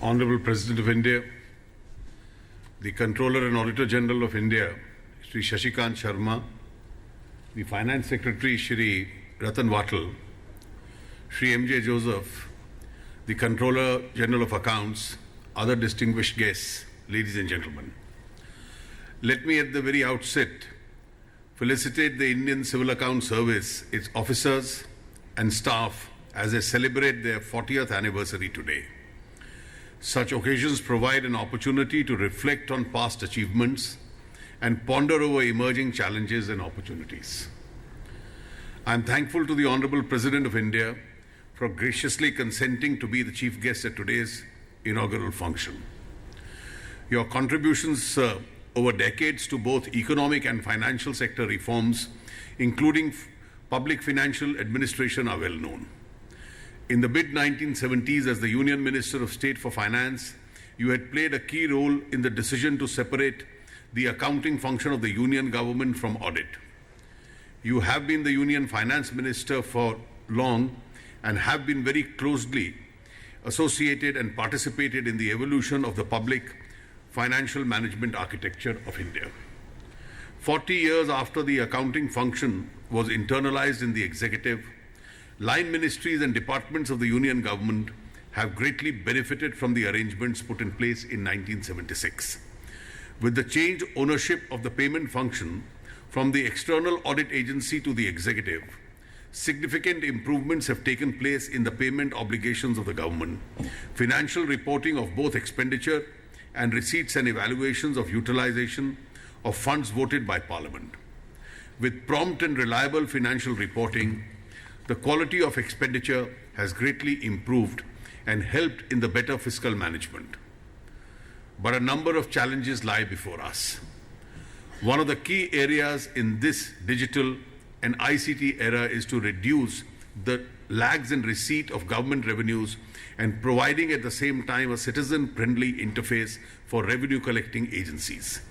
Honorable President of India, the Controller and Auditor General of India, Shri Shashikant Sharma, the Finance Secretary, Shri Ratan Watal, Shri M.J. Joseph, the Controller General of Accounts, other distinguished guests, ladies and gentlemen. Let me at the very outset felicitate the Indian Civil Account Service, its officers and staff as they celebrate their 40th anniversary today. Such occasions provide an opportunity to reflect on past achievements and ponder over emerging challenges and opportunities. I am thankful to the Honorable President of India for graciously consenting to be the chief guest at today's inaugural function. Your contributions over decades to both economic and financial sector reforms, including public financial administration, are well known. In the mid-1970s, as the Union Minister of State for Finance, you had played a key role in the decision to separate the accounting function of the Union government from audit. You have been the Union Finance Minister for long and have been very closely associated and participated in the evolution of the public financial management architecture of India. 40 years after the accounting function was internalized in the executive, line ministries and departments of the Union government have greatly benefited from the arrangements put in place in 1976. With the changed ownership of the payment function from the external audit agency to the executive, significant improvements have taken place in the payment obligations of the government, financial reporting of both expenditure and receipts, and evaluations of utilization of funds voted by Parliament. With prompt and reliable financial reporting, the quality of expenditure has greatly improved and helped in the better fiscal management. But a number of challenges lie before us. One of the key areas in this digital and ICT era is to reduce the lags in receipt of government revenues and providing at the same time a citizen-friendly interface for revenue collecting agencies.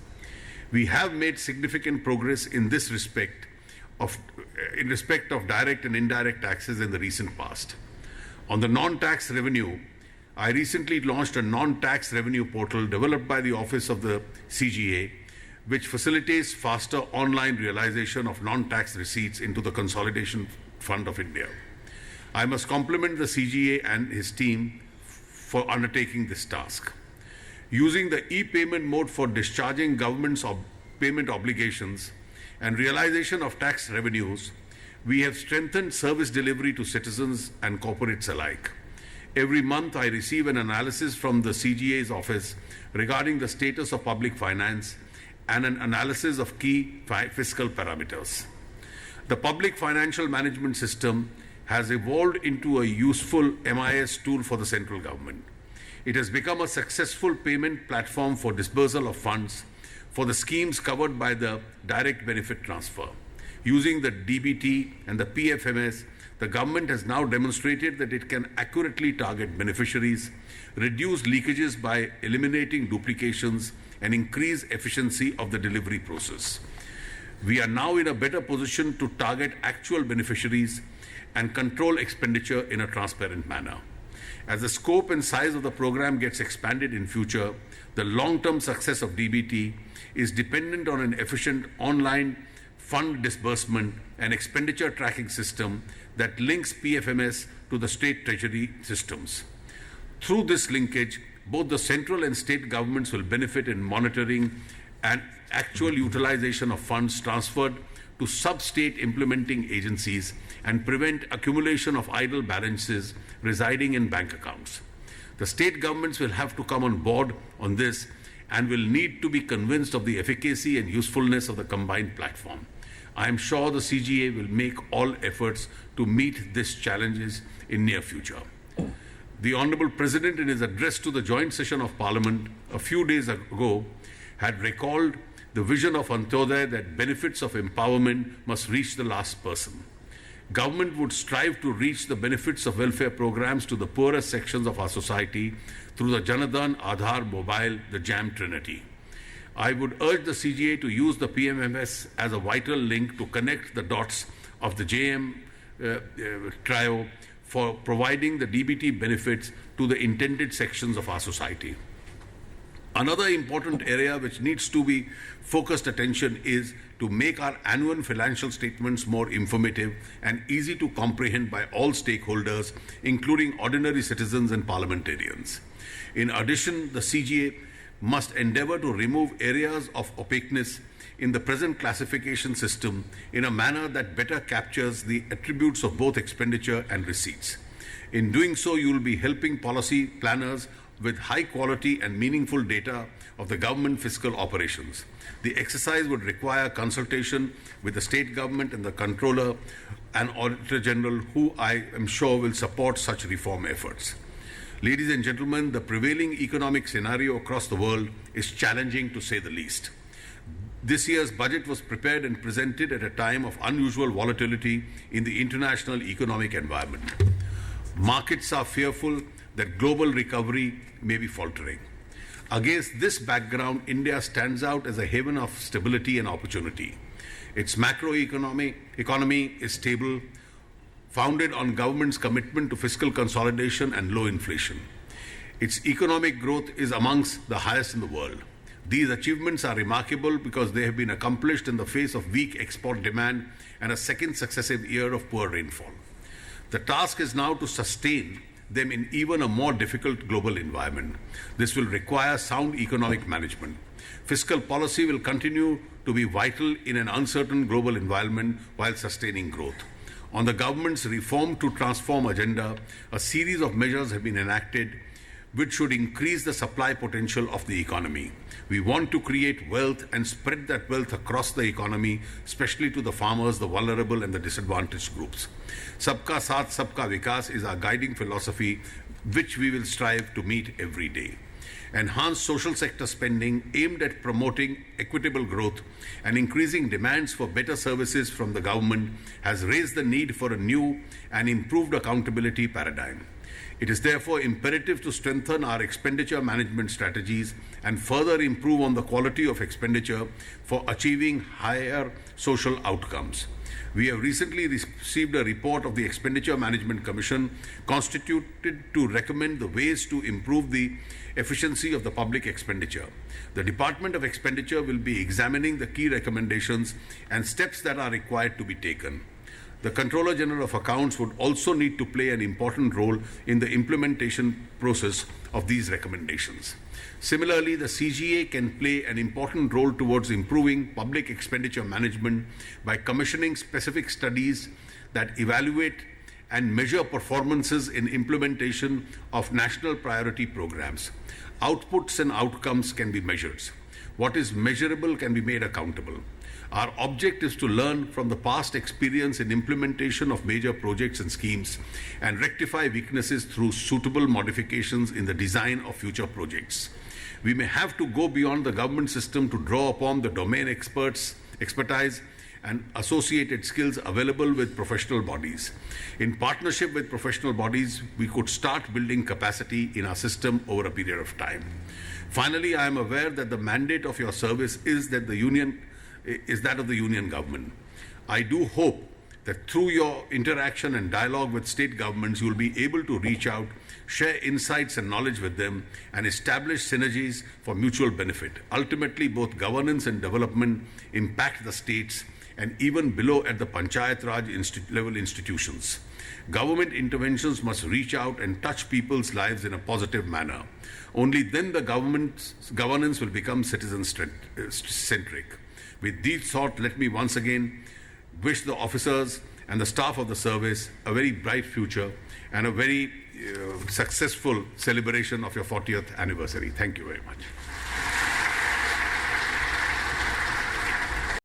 We have made significant progress in this respect of direct and indirect taxes in the recent past. On the non-tax revenue, I recently launched a non-tax revenue portal developed by the Office of the CGA, which facilitates faster online realization of non-tax receipts into the Consolidation Fund of India. I must compliment the CGA and his team for undertaking this task. Using the e-payment mode for discharging government's payment obligations and realization of tax revenues, we have strengthened service delivery to citizens and corporates alike. Every month, I receive an analysis from the CGA's office regarding the status of public finance and an analysis of key fiscal parameters. The public financial management system has evolved into a useful MIS tool for the central government. It has become a successful payment platform for disbursal of funds for the schemes covered by the direct benefit transfer. Using the DBT and the PFMS, the government has now demonstrated that it can accurately target beneficiaries, reduce leakages by eliminating duplications, and increase efficiency of the delivery process. We are now in a better position to target actual beneficiaries and control expenditure in a transparent manner. As the scope and size of the program gets expanded in future, the long-term success of DBT is dependent on an efficient online fund disbursement and expenditure tracking system that links PFMS to the state treasury systems. Through this linkage, both the central and state governments will benefit in monitoring and actual utilization of funds transferred to sub-state implementing agencies and prevent accumulation of idle balances residing in bank accounts. The state governments will have to come on board on this and will need to be convinced of the efficacy and usefulness of the combined platform. I am sure the CGA will make all efforts to meet these challenges in near future. The Honorable President, in his address to the joint session of Parliament a few days ago, had recalled the vision of Antyodaya that benefits of empowerment must reach the last person. Government would strive to reach the benefits of welfare programs to the poorest sections of our society through the Janadhan Aadhaar Mobile, the JAM Trinity. I would urge the CGA to use the PMMS as a vital link to connect the dots of the JM trio for providing the DBT benefits to the intended sections of our society. Another important area which needs to be focused attention is to make our annual financial statements more informative and easy to comprehend by all stakeholders, including ordinary citizens and parliamentarians. In addition, the CGA must endeavor to remove areas of opaqueness in the present classification system in a manner that better captures the attributes of both expenditure and receipts. In doing so, you will be helping policy planners with high quality and meaningful data of the government fiscal operations. The exercise would require consultation with the state government and the Controller and Auditor General, who I am sure will support such reform efforts. Ladies and gentlemen, the prevailing economic scenario across the world is challenging to say the least. This year's budget was prepared and presented at a time of unusual volatility in the international economic environment. Markets are fearful that global recovery may be faltering. Against this background, India stands out as a haven of stability and opportunity. Its macroeconomy is stable, founded on government's commitment to fiscal consolidation and low inflation. Its economic growth is amongst the highest in the world. These achievements are remarkable because they have been accomplished in the face of weak export demand and a second successive year of poor rainfall. The task is now to sustain them in even a more difficult global environment. This will require sound economic management. Fiscal policy will continue to be vital in an uncertain global environment while sustaining growth. On the government's reform to transform agenda, a series of measures have been enacted which should increase the supply potential of the economy. We want to create wealth and spread that wealth across the economy, especially to the farmers, the vulnerable and the disadvantaged groups. Sabka Saath, Sabka Vikas is our guiding philosophy, which we will strive to meet every day. Enhanced social sector spending aimed at promoting equitable growth and increasing demands for better services from the government has raised the need for a new and improved accountability paradigm. It is therefore imperative to strengthen our expenditure management strategies and further improve on the quality of expenditure for achieving higher social outcomes. We have recently received a report of the Expenditure Management Commission constituted to recommend the ways to improve the efficiency of the public expenditure. The Department of Expenditure will be examining the key recommendations and steps that are required to be taken. The Controller General of Accounts would also need to play an important role in the implementation process of these recommendations. Similarly, the CGA can play an important role towards improving public expenditure management by commissioning specific studies that evaluate and measure performances in implementation of national priority programs. Outputs and outcomes can be measured. What is measurable can be made accountable. Our object is to learn from the past experience in implementation of major projects and schemes and rectify weaknesses through suitable modifications in the design of future projects. We may have to go beyond the government system to draw upon the domain expertise and associated skills available with professional bodies. In partnership with professional bodies, we could start building capacity in our system over a period of time. Finally, I am aware that the mandate of your service is that of the union government. I do hope that through your interaction and dialogue with state governments, you will be able to reach out, share insights and knowledge with them, and establish synergies for mutual benefit. Ultimately, both governance and development impact the states and even below at the Panchayat Raj level institutions. Government interventions must reach out and touch people's lives in a positive manner. Only then the governance will become citizen-centric. With these thoughts, let me once again wish the officers and the staff of the service a very bright future and a very successful celebration of your 40th anniversary. Thank you very much.